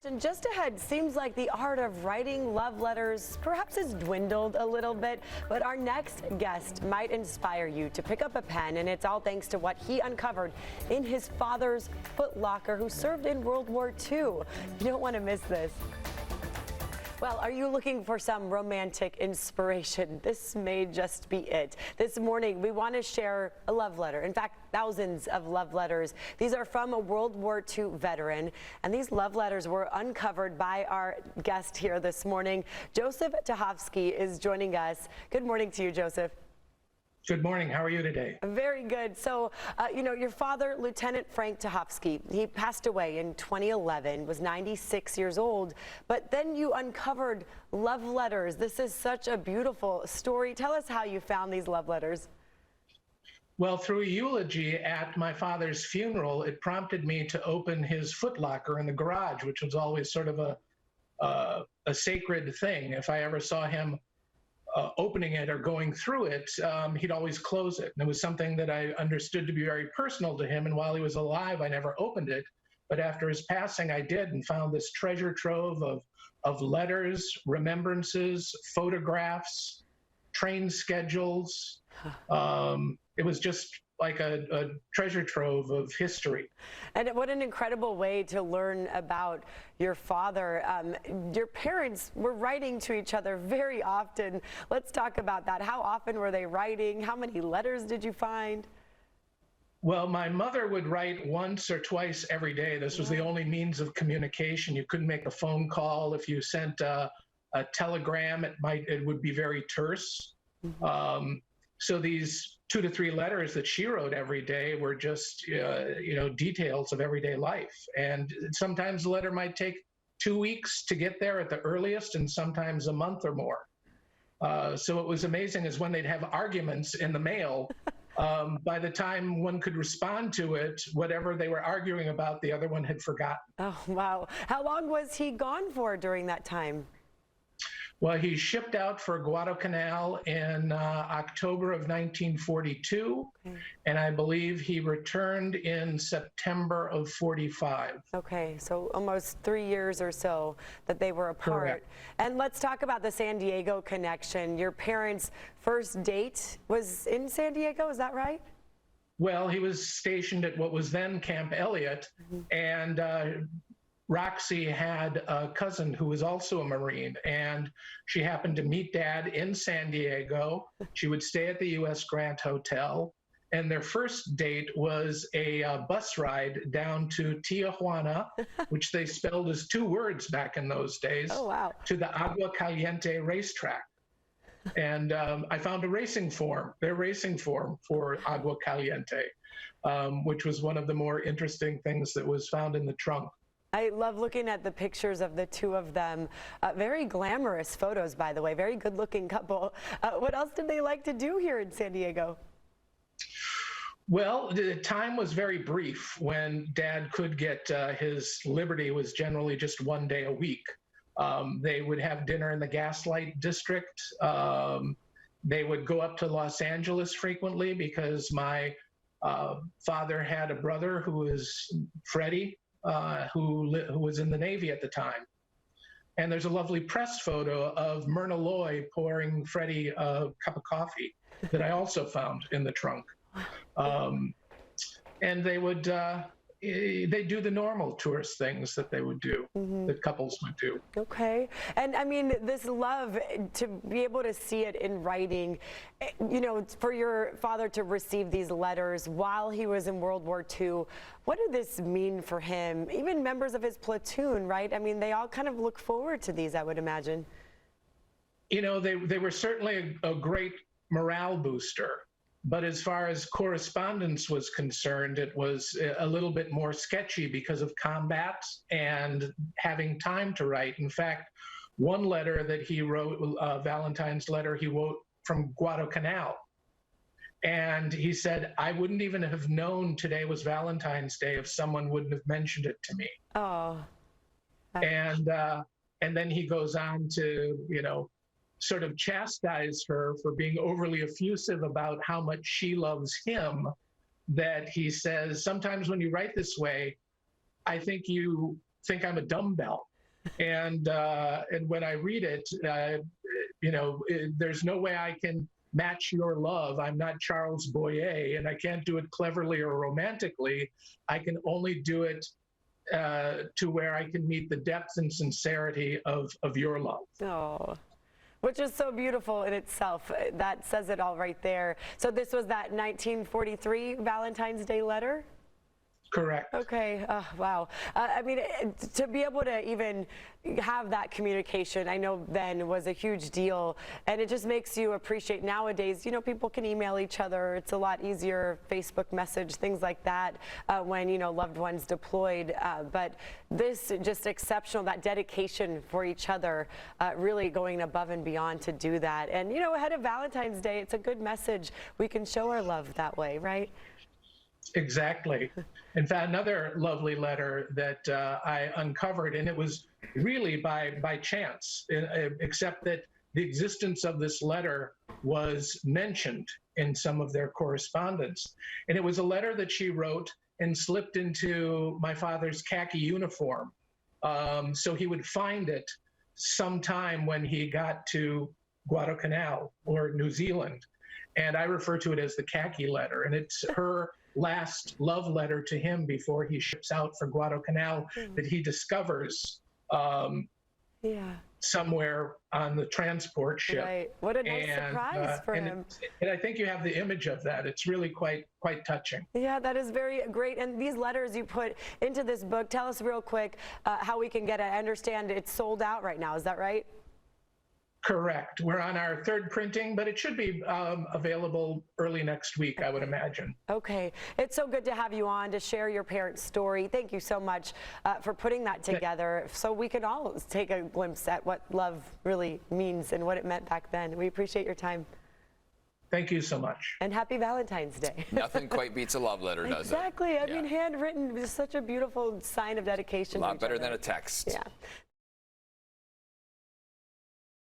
And just ahead, seems like the art of writing love letters perhaps has dwindled a little bit, but our next guest might inspire you to pick up a pen, and it's all thanks to what he uncovered in his father's footlocker, who served in World War II. You don't want to miss this. Well, are you looking for some romantic inspiration? This may just be it. This morning, we want to share a love letter. In fact, thousands of love letters. These are from a World War II veteran, and these love letters were uncovered by our guest here this morning. Joseph Tachovsky is joining us. Good morning to you, Joseph. Good morning. How are you today? Very good. So, your father, Lieutenant Frank Tachovsky, he passed away in 2011, was 96 years old, but then you uncovered love letters. This is such a beautiful story. Tell us how you found these love letters. Well, through a eulogy at my father's funeral, it prompted me to open his footlocker in the garage, which was always sort of a sacred thing. If I ever saw him opening it or going through it, he'd always close it. And it was something that I understood to be very personal to him. And while he was alive, I never opened it. But after his passing, I did, and found this treasure trove of letters, remembrances, photographs, train schedules. It was just like a treasure trove of history. And what an incredible way to learn about your father. Your parents were writing to each other very often. Let's talk about that. How often were they writing? How many letters did you find? Well, my mother would write once or twice every day. This was the only means of communication. You couldn't make a phone call. If you sent a telegram, it would be very terse. So these 2 to 3 letters that she wrote every day were just, details of everyday life. And sometimes the letter might take 2 weeks to get there at the earliest, and sometimes a month or more. So it was amazing is when they'd have arguments in the mail, by the time one could respond to it, whatever they were arguing about, the other one had forgotten. Oh, wow. How long was he gone for during that time? Well, he shipped out for Guadalcanal in October of 1942, and I believe he returned in September of 45. Okay, so almost 3 years or so that they were apart. Correct. And let's talk about the San Diego connection. Your parents' first date was in San Diego, is that right? Well, he was stationed at what was then Camp Elliott, and Roxy had a cousin who was also a Marine, and she happened to meet Dad in San Diego. She would stay at the U.S. Grant Hotel, and their first date was a bus ride down to Tijuana, which they spelled as 2 words back in those days, to the Agua Caliente racetrack. And I found their racing form for Agua Caliente, which was one of the more interesting things that was found in the trunk. I love looking at the pictures of the 2 of them. Very glamorous photos, by the way. Very good-looking couple. What else did they like to do here in San Diego? Well, the time was very brief when Dad could get his liberty. Was generally just 1 day a week. They would have dinner in the Gaslight District. They would go up to Los Angeles frequently because my father had a brother who was Freddie, who was in the Navy at the time. And there's a lovely press photo of Myrna Loy pouring Freddie a cup of coffee that I also found in the trunk. And they would they do the normal tourist things that they would do, that couples would do. Okay. And I mean, this love, to be able to see it in writing, for your father to receive these letters while he was in World War II, what did this mean for him? Even members of his platoon, right? I mean, they all kind of look forward to these, I would imagine. They were certainly a great morale booster. But as far as correspondence was concerned, it was a little bit more sketchy because of combat and having time to write. In fact, one letter that he wrote, Valentine's letter, he wrote from Guadalcanal. And he said, I wouldn't even have known today was Valentine's Day if someone wouldn't have mentioned it to me. Oh. And then he goes on to, sort of chastise her for being overly effusive about how much she loves him, that he says, sometimes when you write this way, I think you think I'm a dumbbell. And when I read it, there's no way I can match your love. I'm not Charles Boyer, and I can't do it cleverly or romantically. I can only do it to where I can meet the depth and sincerity of your love. Oh, which is so beautiful in itself. That says it all right there. So this was that 1943 Valentine's Day letter? Correct. Okay. Oh, wow. I mean, to be able to even have that communication, I know then was a huge deal, and it just makes you appreciate nowadays, people can email each other. It's a lot easier, Facebook message, things like that, when, loved ones deployed. But this just exceptional, that dedication for each other, really going above and beyond to do that. And, ahead of Valentine's Day, it's a good message. We can show our love that way, right? Exactly. In fact, another lovely letter that I uncovered, and it was really by chance, except that the existence of this letter was mentioned in some of their correspondence. And it was a letter that she wrote and slipped into my father's khaki uniform. So he would find it sometime when he got to Guadalcanal or New Zealand. And I refer to it as the khaki letter. And it's her last love letter to him before he ships out for Guadalcanal that he discovers somewhere on the transport ship. Right. What a nice surprise for him. And I think you have the image of that. It's really quite touching. Yeah, that is very great. And these letters you put into this book, tell us real quick how we can get it. I understand it's sold out right now. Is that right? Correct. We're on our third printing, but it should be available early next week, I would imagine. Okay. It's so good to have you on to share your parents' story. Thank you so much for putting that together so we can all take a glimpse at what love really means and what it meant back then. We appreciate your time. Thank you so much. And happy Valentine's Day. Nothing quite beats a love letter, does it? Exactly. I mean, handwritten is such a beautiful sign of dedication. A lot better than a text. Yeah.